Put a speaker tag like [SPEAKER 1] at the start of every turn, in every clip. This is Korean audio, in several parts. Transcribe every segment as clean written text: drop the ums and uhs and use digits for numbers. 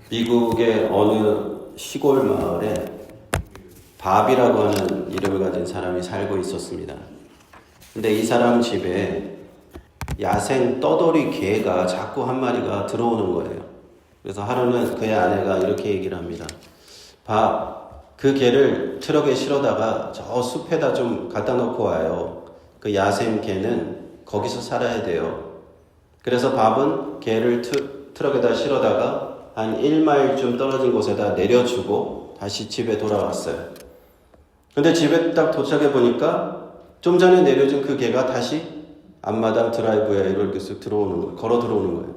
[SPEAKER 1] 미국의 어느 시골 마을에 밥이라고 하는 이름을 가진 사람이 살고 있었습니다. 근데 이 사람 집에 야생 떠돌이 개가 자꾸 한 마리가 들어오는 거예요. 그래서 하루는 그의 아내가 이렇게 얘기를 합니다. 그 개를 트럭에 실어다가 저 숲에다 좀 갖다 놓고 와요. 그 야생 개는 거기서 살아야 돼요. 그래서 밥은 개를 트럭에다 실어다가 한 1마일쯤 떨어진 곳에다 내려주고 다시 집에 돌아왔어요. 근데 집에 딱 도착해 보니까 좀 전에 내려준 그 개가 다시 앞마당 드라이브에 이렇게 쓱 들어오는 거예요. 걸어 들어오는 거예요.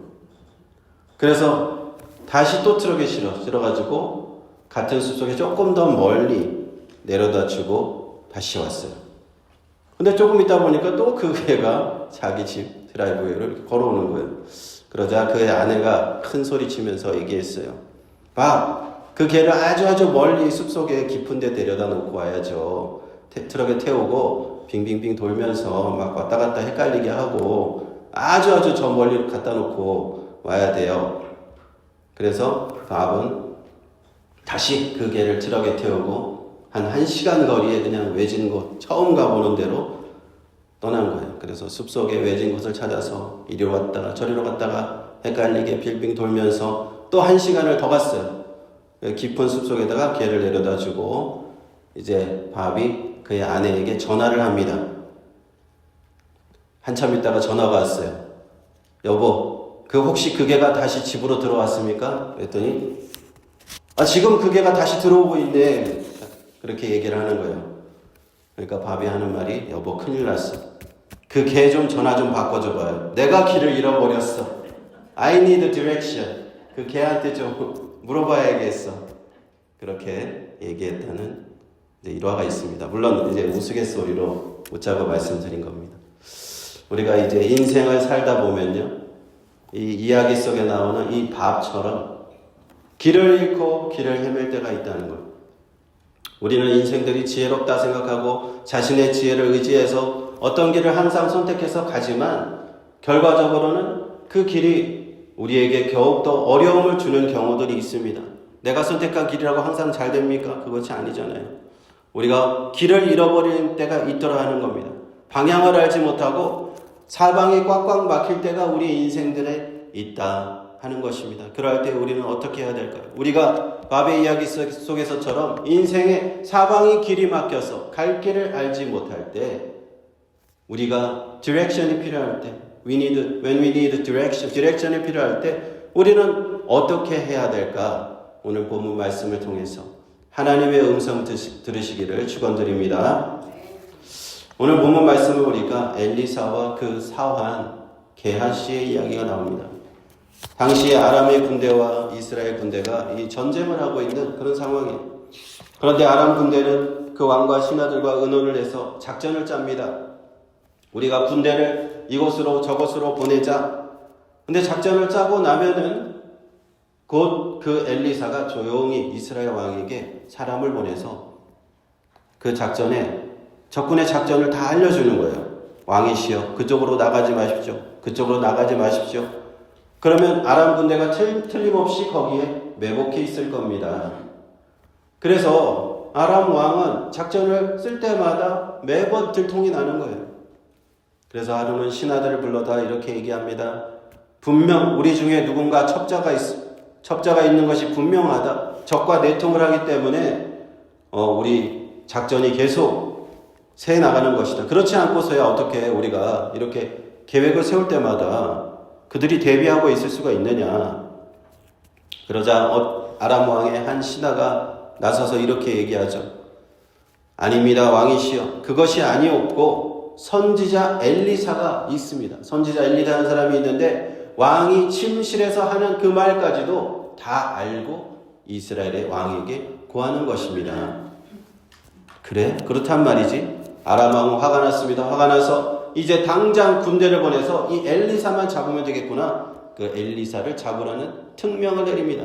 [SPEAKER 1] 그래서 다시 또 트럭에 실어가지고 같은 숲속에 조금 더 멀리 내려다 주고 다시 왔어요. 근데 조금 있다 보니까 또 그 개가 자기 집 드라이브에 이렇게 걸어오는 거예요. 그러자 그의 아내가 큰 소리 치면서 얘기했어요. 그 개를 아주 멀리 숲속에 깊은 데 데려다 놓고 와야죠. 트럭에 태우고 빙빙빙 돌면서 막 왔다 갔다 헷갈리게 하고 아주 저 멀리 갖다 놓고 와야 돼요. 그래서 밥은 다시 그 개를 트럭에 태우고 한 1시간 거리에 그냥 외진 곳, 처음 가보는 데로 떠난 거예요. 그래서 숲속에 외진 곳을 찾아서 이리로 갔다가 저리로 갔다가 헷갈리게 빙빙 돌면서 또 1시간을 더 갔어요. 깊은 숲속에다가 개를 내려다 주고 이제 밥이 그의 아내에게 전화를 합니다. 한참 있다가 전화가 왔어요. 여보, 혹시 그 개가 다시 집으로 들어왔습니까? 그랬더니 지금 그 개가 다시 들어오고 있네. 그렇게 얘기를 하는 거예요. 그러니까 밥이 하는 말이 여보 큰일 났어. 그 개 좀 전화 좀 바꿔줘 봐요. 내가 길을 잃어버렸어. I need direction. 그 개한테 좀 물어봐야겠어. 그렇게 얘기했다는 이제 일화가 있습니다. 물론 이제 우스갯소리로 웃자고 말씀드린 겁니다. 우리가 이제 인생을 살다 보면요, 이 이야기 속에 나오는 이 밥처럼 길을 잃고 길을 헤맬 때가 있다는 것. 우리는 인생들이 지혜롭다 생각하고 자신의 지혜를 의지해서 어떤 길을 항상 선택해서 가지만 결과적으로는 그 길이 우리에게 더욱더 어려움을 주는 경우들이 있습니다. 내가 선택한 길이라고 항상 잘 됩니까? 그것이 아니잖아요. 우리가 길을 잃어버리는 때가 있더라 하는 겁니다. 방향을 알지 못하고 사방이 꽉꽉 막힐 때가 우리 인생들에 있다 하는 것입니다. 그럴 때 우리는 어떻게 해야 될까요? 우리가 밥의 이야기 속에서처럼 인생의 사방이 길이 막혀서 갈 길을 알지 못할 때 우리가 디렉션이 필요할 때 when we need 디렉션이 필요할 때 우리는 어떻게 해야 될까? 오늘 본문 말씀을 통해서 하나님의 음성 들으시기를 축원드립니다. 오늘 본문 말씀을 보니까 엘리사와 그 사환 게하시의 이야기가 나옵니다. 당시 아람의 군대와 이스라엘 군대가 이 전쟁을 하고 있는 그런 상황이에요. 그런데 아람 군대는 그 왕과 신하들과 의논을 해서 작전을 짭니다. 우리가 군대를 이곳으로 저곳으로 보내자. 근데 작전을 짜고 나면은 곧 그 엘리사가 조용히 이스라엘 왕에게 사람을 보내서 그 적군의 작전을 다 알려주는 거예요. 왕이시여, 그쪽으로 나가지 마십시오. 그쪽으로 나가지 마십시오. 그러면 아람 군대가 틀림없이 거기에 매복해 있을 겁니다. 그래서 아람 왕은 작전을 쓸 때마다 매번 들통이 나는 거예요. 그래서 하루는 신하들을 불러다 이렇게 얘기합니다. 분명 우리 중에 누군가 첩자가 있는 것이 분명하다. 적과 내통을 하기 때문에 우리 작전이 계속 새 나가는 것이다. 그렇지 않고서야 어떻게 우리가 이렇게 계획을 세울 때마다 그들이 대비하고 있을 수가 있느냐. 그러자 아람 왕의 한 신하가 나서서 이렇게 얘기하죠. 아닙니다, 왕이시여. 그것이 아니었고 선지자 엘리사가 있습니다. 선지자 엘리사라는 사람이 있는데 왕이 침실에서 하는 그 말까지도 다 알고 이스라엘의 왕에게 고하는 것입니다. 그래? 그렇단 말이지. 아람 왕은 화가 났습니다. 화가 나서 이제 당장 군대를 보내서 이 엘리사만 잡으면 되겠구나. 그 엘리사를 잡으라는 특명을 내립니다.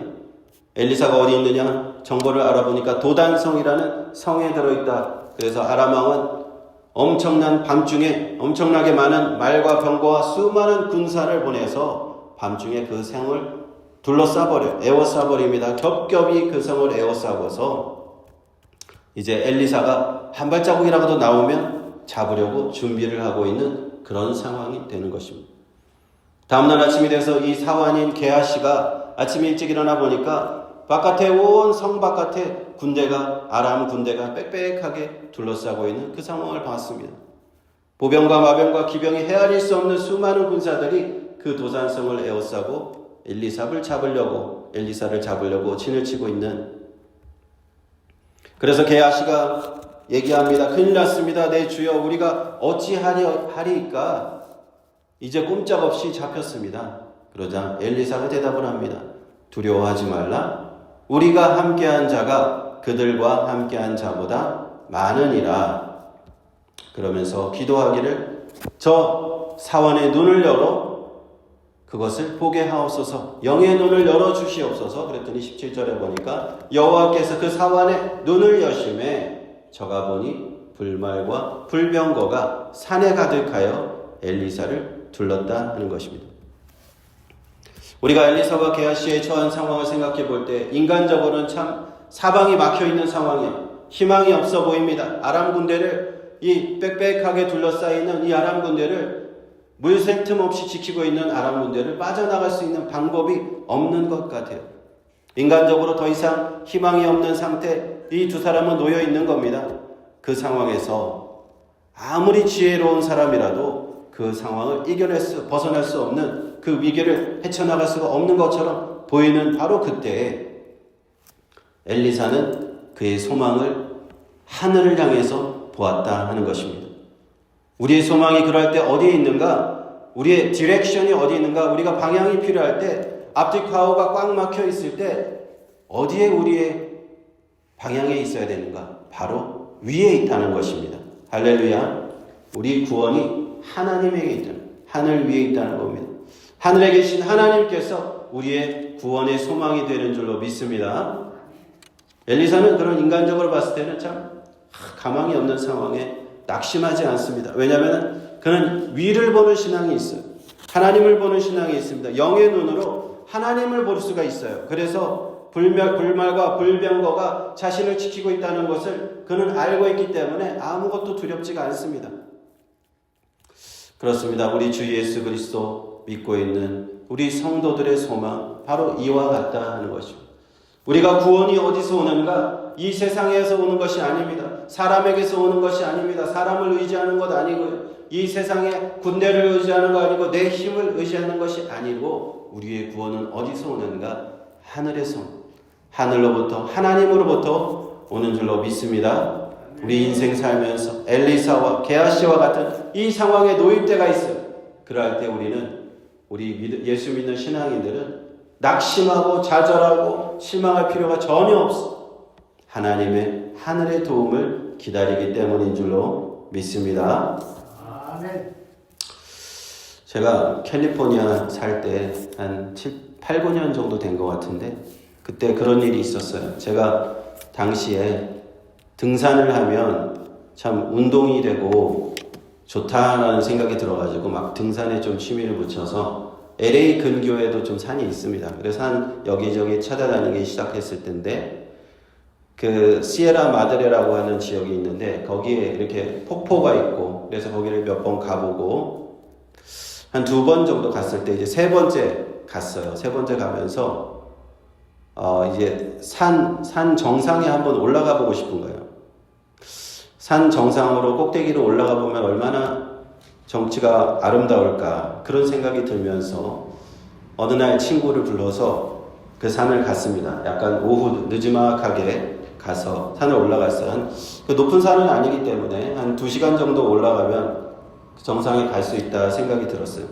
[SPEAKER 1] 엘리사가 어디 있느냐? 정보를 알아보니까 도단성이라는 성에 들어있다. 그래서 아람 왕은 엄청난 밤중에 엄청나게 많은 말과 병거와 수많은 군사를 보내서 밤중에 그 성을 에워싸버립니다. 겹겹이 그 성을 에워싸고서 이제 엘리사가 한 발자국이라도 나오면 잡으려고 준비를 하고 있는 그런 상황이 되는 것입니다. 다음날 아침이 돼서 이 사환인 게하시가 아침 일찍 일어나 보니까 바깥에 온 성 바깥에 아람 군대가 빽빽하게 둘러싸고 있는 그 상황을 봤습니다. 보병과 마병과 기병이 헤아릴 수 없는 수많은 군사들이 그 도산성을 에워싸고 엘리사를 잡으려고 진을 치고 있는. 그래서 게하시가 얘기합니다. 큰일 났습니다. 내 주여, 우리가 어찌하리이까? 이제 꼼짝없이 잡혔습니다. 그러자 엘리사가 대답을 합니다. 두려워하지 말라. 우리가 함께한 자가 그들과 함께한 자보다 많으니라. 그러면서 기도하기를 저 사원의 눈을 열어 그것을 보게 하옵소서. 영의 눈을 열어주시옵소서. 그랬더니 17절에 보니까 여호와께서 그 사원의 눈을 여심해 저가 보니 불말과 불병거가 산에 가득하여 엘리사를 둘렀다 하는 것입니다. 우리가 엘리사와 게하시의 처한 상황을 생각해 볼 때 인간적으로는 참 사방이 막혀있는 상황이에요. 희망이 없어 보입니다. 아람 군대를 이 빽빽하게 둘러싸이는 이 아람 군대를 물샐 틈 없이 지키고 있는 아람 군대를 빠져나갈 수 있는 방법이 없는 것 같아요. 인간적으로 더 이상 희망이 없는 상태, 이 두 사람은 놓여 있는 겁니다. 그 상황에서 아무리 지혜로운 사람이라도 그 상황을 벗어날 수 없는 그 위기를 헤쳐나갈 수가 없는 것처럼 보이는 바로 그때에 엘리사는 그의 소망을 하늘을 향해서 보았다 하는 것입니다. 우리의 소망이 그럴 때 어디에 있는가? 우리의 디렉션이 어디에 있는가? 우리가 방향이 필요할 때, 앞뒤 좌우가 꽉 막혀 있을 때 어디에 우리의 방향에 있어야 되는가? 바로 위에 있다는 것입니다. 할렐루야. 우리 구원이 하나님에게 있다는, 하늘 위에 있다는 겁니다. 하늘에 계신 하나님께서 우리의 구원의 소망이 되는 줄로 믿습니다. 엘리사는 그런 인간적으로 봤을 때는 참 가망이 없는 상황에 낙심하지 않습니다. 왜냐하면 그는 위를 보는 신앙이 있어요. 하나님을 보는 신앙이 있습니다. 영의 눈으로 하나님을 볼 수가 있어요. 그래서 불말과 불병거가 자신을 지키고 있다는 것을 그는 알고 있기 때문에 아무것도 두렵지가 않습니다. 그렇습니다. 우리 주 예수 그리스도 믿고 있는 우리 성도들의 소망, 바로 이와 같다 하는 것입니다. 우리가 구원이 어디서 오는가? 이 세상에서 오는 것이 아닙니다. 사람에게서 오는 것이 아닙니다. 사람을 의지하는 것 아니고요. 이 세상의 군대를 의지하는 거 아니고 내 힘을 의지하는 것이 아니고 우리의 구원은 어디서 오는가? 하늘에서, 하늘로부터, 하나님으로부터 오는 줄로 믿습니다. 우리 인생 살면서 엘리사와 게하시와 같은 이 상황에 놓일 때가 있어요. 그럴 때 우리 예수 믿는 신앙인들은 낙심하고 좌절하고 실망할 필요가 전혀 없어. 하나님의 하늘의 도움을 기다리기 때문인 줄로 믿습니다. 아멘. 제가 캘리포니아 살 때 한 8, 9년 정도 된 것 같은데 그때 그런 일이 있었어요. 제가 당시에 등산을 하면 참 운동이 되고 좋다라는 생각이 들어가지고 막 등산에 좀 취미를 붙여서 LA 근교에도 좀 산이 있습니다. 그래서 산 여기저기 찾아다니기 시작했을 텐데 그 시에라 마드레라고 하는 지역이 있는데 거기에 이렇게 폭포가 있고 그래서 거기를 몇 번 가보고 한 2번 정도 갔을 때 이제 3번째 갔어요. 3번째 가면서 이제 산 정상에 한번 올라가 보고 싶은 거예요. 산 정상으로 꼭대기로 올라가 보면 얼마나 정치가 아름다울까 그런 생각이 들면서 어느 날 친구를 불러서 그 산을 갔습니다. 약간 오후 늦지막하게 가서 산을 올라갔어요. 그 높은 산은 아니기 때문에 한 2시간 정도 올라가면 그 정상에 갈 수 있다 생각이 들었어요.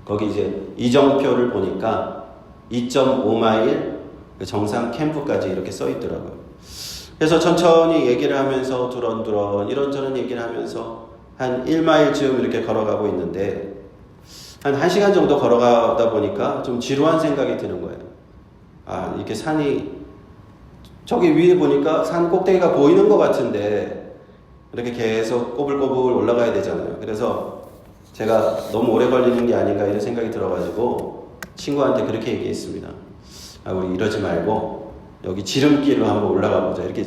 [SPEAKER 1] 거기 이제 이정표를 보니까 2.5마일 그 정상 캠프까지 이렇게 써 있더라고요. 그래서 천천히 얘기를 하면서 두런두런 이런저런 얘기를 하면서 한 1마일쯤 이렇게 걸어가고 있는데 한 1시간 정도 걸어가다 보니까 좀 지루한 생각이 드는 거예요. 이렇게 산이 저기 위에 보니까 산 꼭대기가 보이는 것 같은데 이렇게 계속 꼬불꼬불 올라가야 되잖아요. 그래서 제가 너무 오래 걸리는 게 아닌가 이런 생각이 들어가지고 친구한테 그렇게 얘기했습니다. 우리 이러지 말고 여기 지름길로 한번 올라가 보자. 이렇게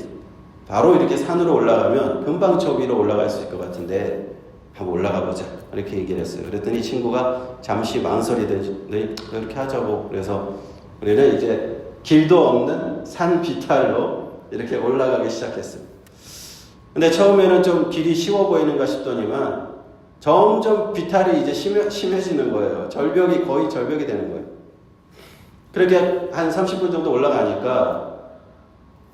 [SPEAKER 1] 바로 이렇게 산으로 올라가면 금방 저 위로 올라갈 수 있을 것 같은데 한번 올라가 보자. 이렇게 얘기를 했어요. 그랬더니 친구가 잠시 망설이더니 그렇게 하자고. 그래서 우리는 이제 길도 없는 산 비탈로 이렇게 올라가기 시작했어요. 근데 처음에는 좀 길이 쉬워 보이는가 싶더니만 점점 비탈이 이제 심해지는 거예요. 거의 절벽이 되는 거예요. 그렇게 한 30분 정도 올라가니까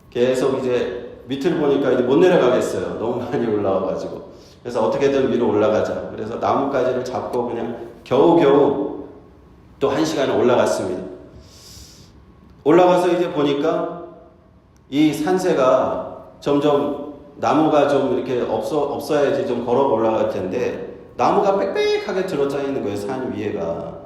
[SPEAKER 1] 계속 이제 밑을 보니까 이제 못 내려가겠어요. 너무 많이 올라와가지고. 그래서 어떻게든 위로 올라가자. 그래서 나뭇가지를 잡고 그냥 겨우겨우 또 1시간을 올라갔습니다. 올라가서 이제 보니까 이 산세가 점점 나무가 좀 이렇게 없어야지 좀 걸어 올라갈 텐데 나무가 빽빽하게 들어짜 있는 거예요. 산 위에가.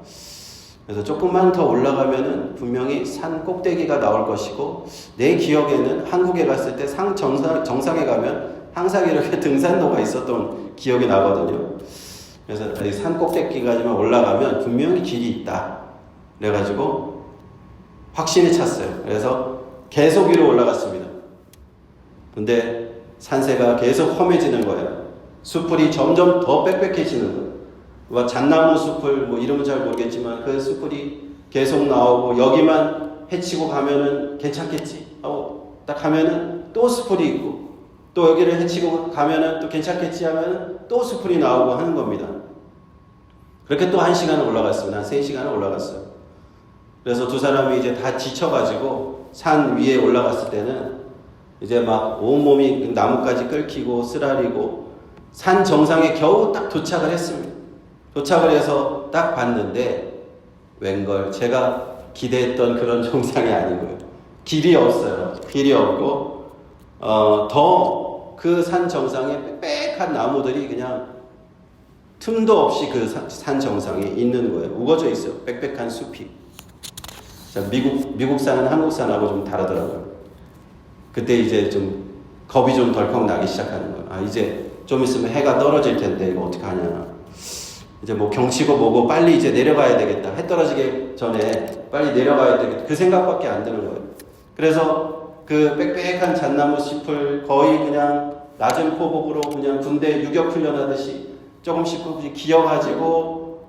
[SPEAKER 1] 그래서 조금만 더 올라가면은 분명히 산 꼭대기가 나올 것이고 내 기억에는 한국에 갔을 때 정상에 가면 항상 이렇게 등산로가 있었던 기억이 나거든요. 그래서 산 꼭대기까지만 올라가면 분명히 길이 있다. 그래가지고 확신이 찼어요. 그래서 계속 위로 올라갔습니다. 근데 산세가 계속 험해지는 거예요. 숲풀이 점점 더 빽빽해지는 거예요. 잣나무 숲을 이름은 잘 모르겠지만 그 숲풀이 계속 나오고 여기만 헤치고 가면은 괜찮겠지 하고 딱 가면은 또 숲풀이 있고 또 여기를 헤치고 가면은 또 괜찮겠지 하면은 또 숲풀이 나오고 하는 겁니다. 그렇게 또 1시간을 올라갔습니다. 한 3시간을 올라갔어요. 그래서 두 사람이 이제 다 지쳐가지고 산 위에 올라갔을 때는 이제 막 온몸이 나뭇가지 끓기고 쓰라리고 산 정상에 겨우 딱 도착을 했습니다. 도착을 해서 딱 봤는데 웬걸 제가 기대했던 그런 정상이 아닌 거예요. 길이 없어요. 길이 없고 더 그 산 정상에 빽빽한 나무들이 그냥 틈도 없이 그 산 정상에 있는 거예요. 우거져 있어요. 빽빽한 숲이. 자, 미국 산은 한국 산하고 좀 다르더라고요. 그때 이제 좀 겁이 좀 덜컥 나기 시작하는 거예요. 이제 좀 있으면 해가 떨어질 텐데 이거 어떡하냐. 이제 경치고 뭐고 빨리 이제 내려가야 되겠다. 해 떨어지기 전에 빨리 내려가야 되겠다. 그 생각밖에 안 드는 거예요. 그래서 그 빽빽한 잣나무 숲을 거의 그냥 낮은 포복으로 그냥 군대 유격 훈련하듯이 조금씩 기어가지고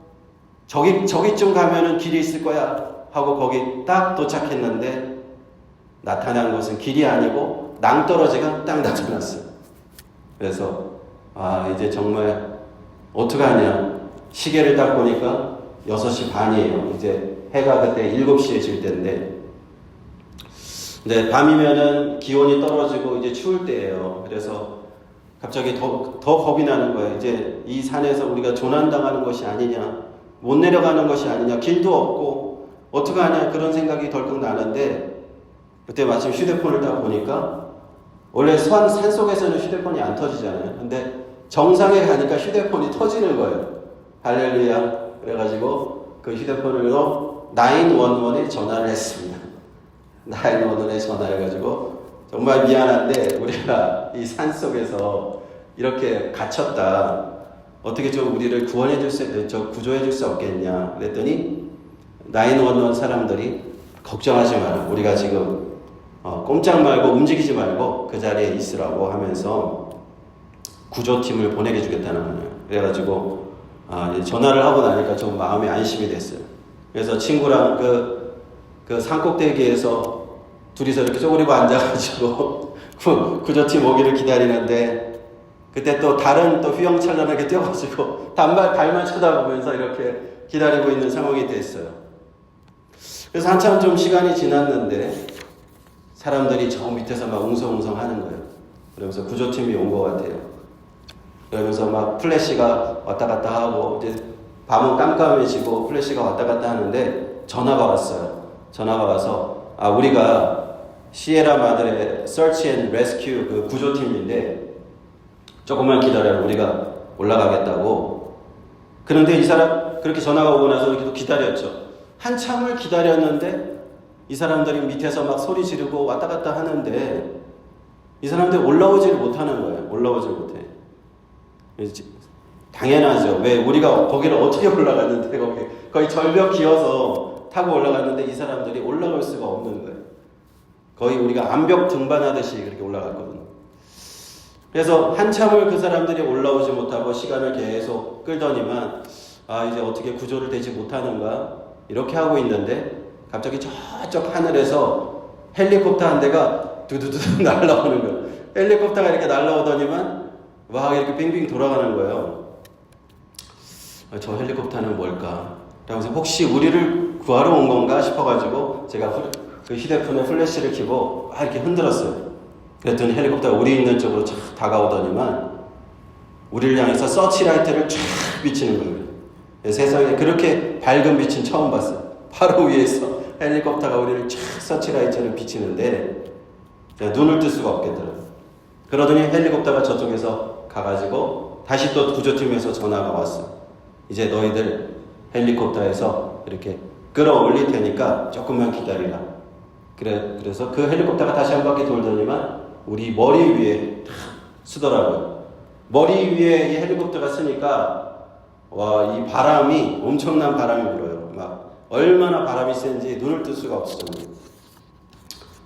[SPEAKER 1] 저기쯤 가면은 길이 있을 거야 하고 거기 딱 도착했는데 나타난 것은 길이 아니고 낭떠러지가 딱 나타났어요. 그래서 이제 정말 어떡하냐. 시계를 딱 보니까 6시 반이에요. 이제 해가 그때 7시에 질 때인데 밤이면은 기온이 떨어지고 이제 추울 때예요. 그래서 갑자기 더 겁이 나는 거예요. 이제 이 산에서 우리가 조난당하는 것이 아니냐, 못 내려가는 것이 아니냐, 길도 없고 어떡하냐 그런 생각이 덜컥 나는데 그때 마침 휴대폰을 딱 보니까 원래 산 속에서는 휴대폰이 안 터지잖아요. 근데 정상에 가니까 휴대폰이 터지는 거예요. 할렐루야. 그래가지고 그 휴대폰으로 911에 전화를 했습니다. 911에 전화해가지고 정말 미안한데 우리가 이 산 속에서 이렇게 갇혔다. 어떻게 좀 우리를 구조해줄 수 없겠냐. 그랬더니 911 사람들이 걱정하지 마라. 우리가 지금 꼼짝 말고 움직이지 말고 그 자리에 있으라고 하면서 구조팀을 보내게 주겠다는 거예요. 그래가지고 전화를 하고 나니까 좀 마음이 안심이 됐어요. 그래서 친구랑 그 산꼭대기에서 둘이서 이렇게 쪼그리고 앉아가지고 구조팀 오기를 기다리는데 그때 또 다른 휘황찬란하게 뛰어가지고 발만 쳐다보면서 이렇게 기다리고 있는 상황이 됐어요. 그래서 한참 좀 시간이 지났는데 사람들이 저 밑에서 막 웅성웅성 하는 거예요. 그러면서 구조팀이 온 것 같아요. 그러면서 막 플래시가 왔다 갔다 하고 이제 밤은 깜깜해지고 플래시가 왔다 갔다 하는데 전화가 왔어요. 전화가 와서 우리가 시에라 마드레 Search and Rescue 그 구조팀인데 조금만 기다려 우리가 올라가겠다고. 그런데 이 사람 그렇게 전화가 오고 나서 이렇게 기다렸죠. 한참을 기다렸는데 이 사람들이 밑에서 막 소리 지르고 왔다 갔다 하는데 이 사람들이 올라오지를 못하는 거예요. 올라오질 못해. 당연하죠. 왜 우리가 거기를 어떻게 올라갔는데 거기 절벽 기어서 타고 올라갔는데 이 사람들이 올라갈 수가 없는 거예요. 거의 우리가 암벽 등반하듯이 그렇게 올라갔거든요. 그래서 한참을 그 사람들이 올라오지 못하고 시간을 계속 끌더니만 이제 어떻게 구조를 되지 못하는가 이렇게 하고 있는데 갑자기 저쪽 하늘에서 헬리콥터 한 대가 두두두 날아오는 거예요. 헬리콥터가 이렇게 날아오더니만 막 이렇게 빙빙 돌아가는 거예요. 저 헬리콥터는 뭘까? 그러면서 혹시 우리를 구하러 온 건가 싶어가지고 제가 그 휴대폰에 플래시를 켜고 막 이렇게 흔들었어요. 그랬더니 헬리콥터가 우리 있는 쪽으로 쫙 다가오더니만 우리를 향해서 서치라이트를 쫙 비치는 거예요. 세상에 그렇게 밝은 빛은 처음 봤어요. 바로 위에서 헬리콥터가 우리를 쫙 서치라이트를 비치는데 제가 눈을 뜰 수가 없겠더라고요. 그러더니 헬리콥터가 저쪽에서 가가지고 다시 또 구조팀에서 전화가 왔어요. 이제 너희들 헬리콥터에서 이렇게 끌어올릴 테니까 조금만 기다리라. 그래서 그 헬리콥터가 다시 한 바퀴 돌더니만 우리 머리 위에 탁 쓰더라고요. 머리 위에 이 헬리콥터가 쓰니까 와, 이 바람이 엄청난 바람이 불어요. 막 얼마나 바람이 센지 눈을 뜰 수가 없었거든요.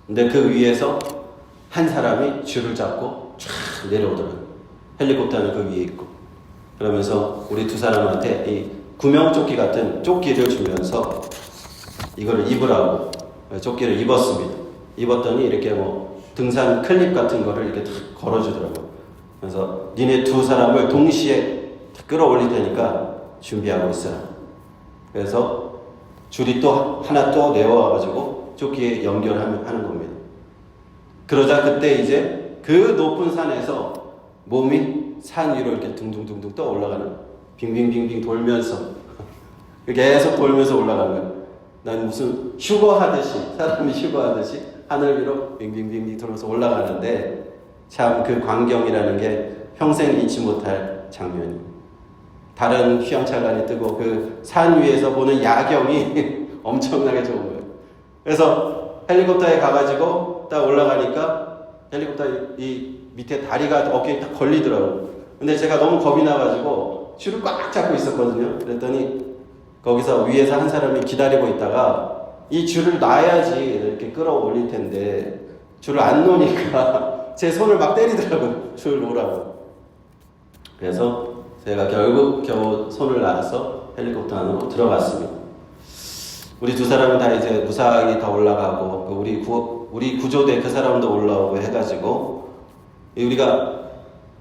[SPEAKER 1] 근데 그 위에서 한 사람이 줄을 잡고 쫙 내려오더라고요. 헬리콥터는 그 위에 있고. 그러면서 우리 두 사람한테 이 구명조끼 같은 조끼를 주면서 이거를 입으라고 조끼를 입었습니다. 입었더니 이렇게 뭐 등산 클립 같은 거를 이렇게 다 걸어주더라고요. 그래서 니네 두 사람을 동시에 끌어올릴 테니까 준비하고 있어라. 그래서 줄이 또 하나 또 내려와가지고 조끼에 연결하는 겁니다. 그러자 그때 이제 그 높은 산에서 몸이 산 위로 이렇게 둥둥둥둥 떠 올라가는, 빙빙빙빙 돌면서 계속 돌면서 올라가는 거예요. 난 무슨 휴거하듯이, 사람이 휴거하듯이 하늘 위로 빙빙빙빙 돌면서 올라가는데 참 그 광경이라는 게 평생 잊지 못할 장면입니다. 다른 휘황찬란이 뜨고 그 산 위에서 보는 야경이 엄청나게 좋은 거예요. 그래서 헬리콥터에 가가지고 딱 올라가니까 헬리콥터 이 밑에 다리가 어깨에 딱 걸리더라고요. 근데 제가 너무 겁이 나가지고 줄을 꽉 잡고 있었거든요. 그랬더니 거기서 위에서 한 사람이 기다리고 있다가 이 줄을 놔야지 이렇게 끌어올릴 텐데 줄을 안 놓으니까 제 손을 막 때리더라고요. 줄 놓으라고. 그래서 제가 결국 겨우 손을 놔서 헬리콥터 안으로 들어갔습니다. 우리 두 사람은 다 이제 무사히 다 올라가고 우리 구조대 그 사람도 올라오고 해가지고 우리가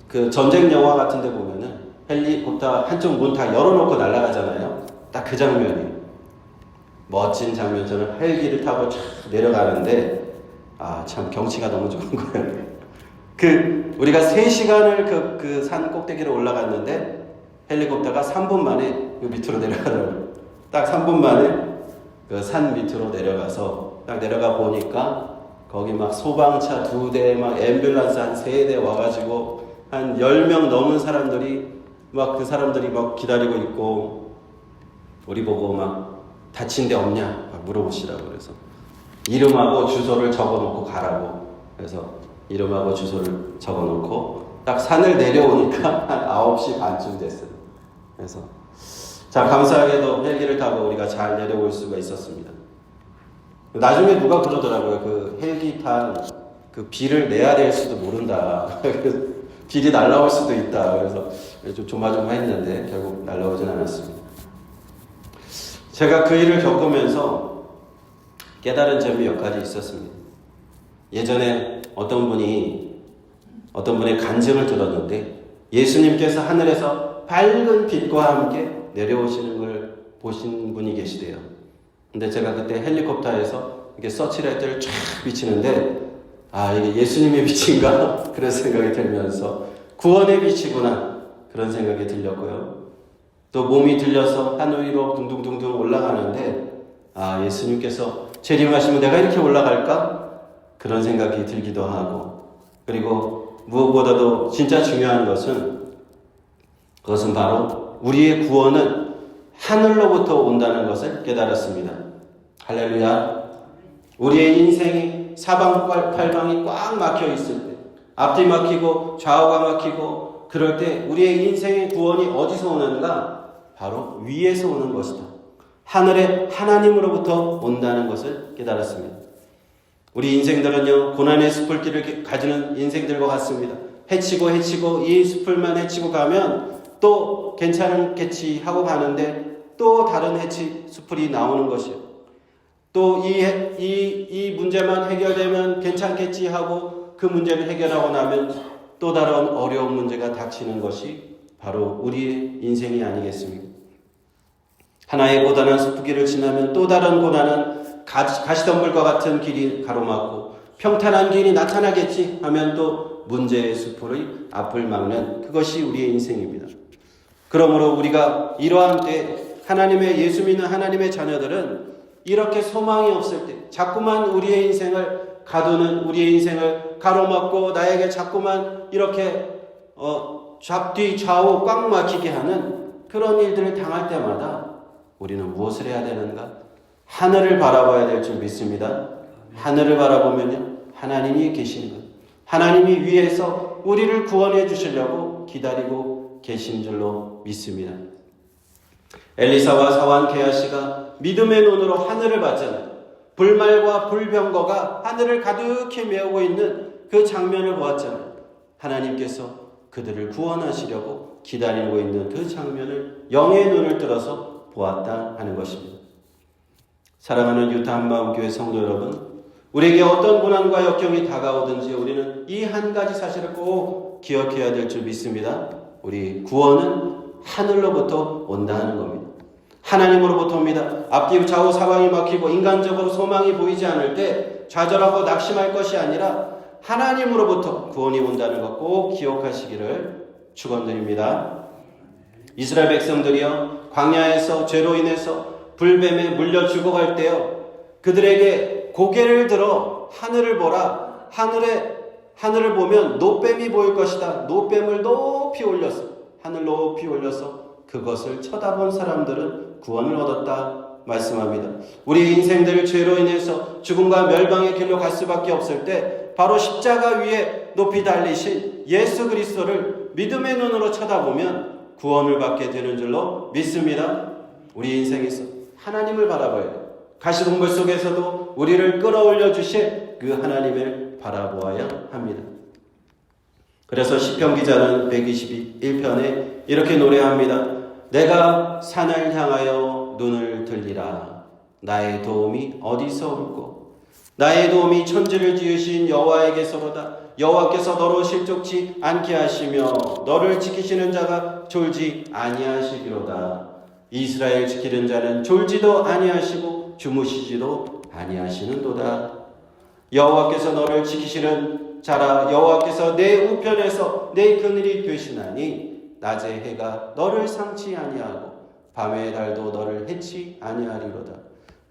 [SPEAKER 1] 그 전쟁 영화 같은 데 보면은 헬리콥터 한쪽 문 다 열어놓고 날아가잖아요. 딱 그 장면이 멋진 장면처럼 헬기를 타고 쫙 내려가는데 참 경치가 너무 좋은 거예요. 우리가 3시간을 그 산 꼭대기로 올라갔는데 헬리콥터가 3분 만에 밑으로 내려가더라고요. 딱 3분 만에 그 산 밑으로 내려가서 딱 내려가 보니까 거기 막 소방차 2대, 막 앰뷸런스 한 3대 와가지고 한 10명 넘은 사람들이 막 그 사람들이 막 기다리고 있고 우리 보고 막 다친 데 없냐 막 물어보시라고 그래서 이름하고 주소를 적어놓고 가라고 그래서 이름하고 주소를 적어놓고 딱 산을 내려오니까 한 9시 반쯤 됐어요. 그래서 자 감사하게도 헬기를 타고 우리가 잘 내려올 수가 있었습니다. 나중에 누가 그러더라고요. 그 헬기 탄 그 비를 내야 될 수도 모른다. 비리 날라올 수도 있다. 그래서 좀 조마조마했는데 결국 날라오진 않았습니다. 제가 그 일을 겪으면서 깨달은 점이 몇 가지 있었습니다. 예전에 어떤 분의 간증을 들었는데 예수님께서 하늘에서 밝은 빛과 함께 내려오시는 걸 보신 분이 계시대요. 근데 제가 그때 헬리콥터에서 이렇게 서치라이트를 쫙 비치는데 이게 예수님의 빛인가? 그런 생각이 들면서 구원의 빛이구나 그런 생각이 들렸고요. 또 몸이 들려서 하늘 위로 둥둥둥둥 올라가는데 예수님께서 재림하시면 내가 이렇게 올라갈까? 그런 생각이 들기도 하고 그리고 무엇보다도 진짜 중요한 그것은 바로 우리의 구원은 하늘로부터 온다는 것을 깨달았습니다. 할렐루야. 우리의 인생이 사방팔방이 꽉 막혀 있을 때 앞뒤 막히고 좌우가 막히고 그럴 때 우리의 인생의 구원이 어디서 오는가? 바로 위에서 오는 것이다. 하늘의 하나님으로부터 온다는 것을 깨달았습니다. 우리 인생들은요, 고난의 숲을길을 가지는 인생들과 같습니다. 헤치고 이 숲을만 헤치고 가면 또 괜찮겠지 하고 가는데 또 다른 숲이 나오는 것이요. 또 이 문제만 해결되면 괜찮겠지 하고 그 문제를 해결하고 나면 또 다른 어려운 문제가 닥치는 것이 바로 우리의 인생이 아니겠습니까? 하나의 고단한 숲길을 지나면 또 다른 고난은 가시덤불과 같은 길이 가로막고 평탄한 길이 나타나겠지 하면 또 문제의 숲을 앞을 막는 그것이 우리의 인생입니다. 그러므로 우리가 이러한 때 하나님의 예수 믿는 하나님의 자녀들은 이렇게 소망이 없을 때 자꾸만 우리의 인생을 가두는 우리의 인생을 가로막고 나에게 자꾸만 이렇게 앞뒤 좌우 꽉 막히게 하는 그런 일들을 당할 때마다 우리는 무엇을 해야 되는가? 하늘을 바라봐야 될 줄 믿습니다. 하늘을 바라보면요, 하나님이 계시는 것, 하나님이 위에서 우리를 구원해 주시려고 기다리고 계신 줄로 믿습니다. 엘리사와 사환 게하시가 믿음의 눈으로 하늘을 봤잖아요. 불말과 불병거가 하늘을 가득히 메우고 있는 그 장면을 보았잖아요. 하나님께서 그들을 구원하시려고 기다리고 있는 그 장면을 영의 눈을 들어서 보았다 하는 것입니다. 사랑하는 유타 한마음교회 성도 여러분, 우리에게 어떤 고난과 역경이 다가오든지 우리는 이 한 가지 사실을 꼭 기억해야 될 줄 믿습니다. 우리 구원은 하늘로부터 온다 하는 겁니다. 하나님으로부터 옵니다. 앞뒤 좌우 사방이 막히고 인간적으로 소망이 보이지 않을 때 좌절하고 낙심할 것이 아니라 하나님으로부터 구원이 온다는 것 꼭 기억하시기를 축원드립니다. 이스라엘 백성들이요, 광야에서 죄로 인해서 불뱀에 물려 죽어갈 때요, 그들에게 고개를 들어 하늘을 보라. 하늘을 보면 노뱀이 보일 것이다. 노뱀을 높이 올려서, 하늘 높이 올려서 그것을 쳐다본 사람들은 구원을 얻었다 말씀합니다. 우리 인생들 죄로 인해서 죽음과 멸망의 길로 갈 수밖에 없을 때 바로 십자가 위에 높이 달리신 예수 그리스도를 믿음의 눈으로 쳐다보면 구원을 받게 되는 줄로 믿습니다. 우리 인생에서 하나님을 바라봐야 돼요. 가시덤불 속에서도 우리를 끌어올려 주실 그 하나님을 바라보아야 합니다. 그래서 시편 기자는 121편에 이렇게 노래합니다. 내가 산을 향하여 눈을 들리라. 나의 도움이 어디서 올꼬? 나의 도움이 천지를 지으신 여호와에게서로다. 여호와께서 너로 실족치 않게 하시며 너를 지키시는 자가 졸지 아니하시기로다. 이스라엘 지키는 자는 졸지도 아니하시고 주무시지도 아니하시는도다. 여호와께서 너를 지키시는 자라. 여호와께서 내 우편에서 내 그늘이 되시나니 낮의 해가 너를 상치 아니하고 밤의 달도 너를 해치 아니하리로다.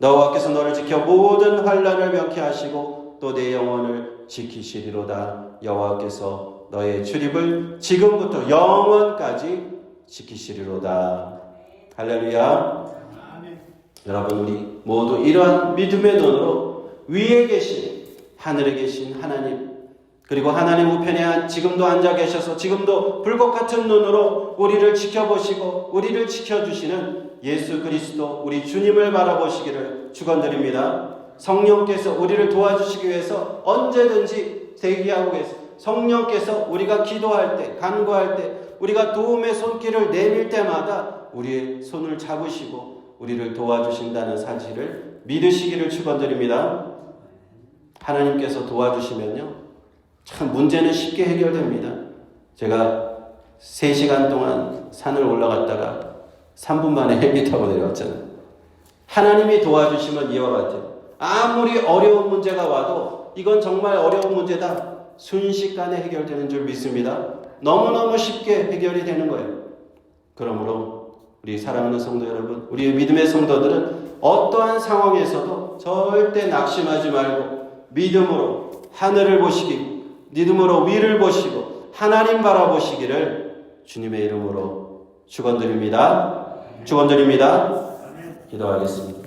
[SPEAKER 1] 여호와께서 너를 지켜 모든 환난을 명쾌하시고 또 내 영혼을 지키시리로다. 여호와께서 너의 출입을 지금부터 영원까지 지키시리로다. 할렐루야. 아멘. 여러분, 우리 모두 이러한 믿음의 눈으로 위에 계신, 하늘에 계신 하나님, 그리고 하나님 우편에 지금도 앉아 계셔서 지금도 불꽃 같은 눈으로 우리를 지켜보시고 우리를 지켜주시는 예수 그리스도 우리 주님을 바라보시기를 축원드립니다. 성령께서 우리를 도와주시기 위해서 언제든지 대기하고 계세요. 성령께서 우리가 기도할 때, 간구할 때, 우리가 도움의 손길을 내밀 때마다 우리의 손을 잡으시고 우리를 도와주신다는 사실을 믿으시기를 축원드립니다. 하나님께서 도와주시면요, 참 문제는 쉽게 해결됩니다. 제가 3시간 동안 산을 올라갔다가 3분 만에 헬기 타고 내려왔잖아요. 하나님이 도와주시면 이와 같아요. 아무리 어려운 문제가 와도 이건 정말 어려운 문제다, 순식간에 해결되는 줄 믿습니다. 너무너무 쉽게 해결이 되는 거예요. 그러므로 우리 사랑하는 성도 여러분, 우리의 믿음의 성도들은 어떠한 상황에서도 절대 낙심하지 말고 믿음으로 하늘을 보시기, 믿음으로 위를 보시고 하나님 바라보시기를 주님의 이름으로 축원드립니다. 축원드립니다. 기도하겠습니다.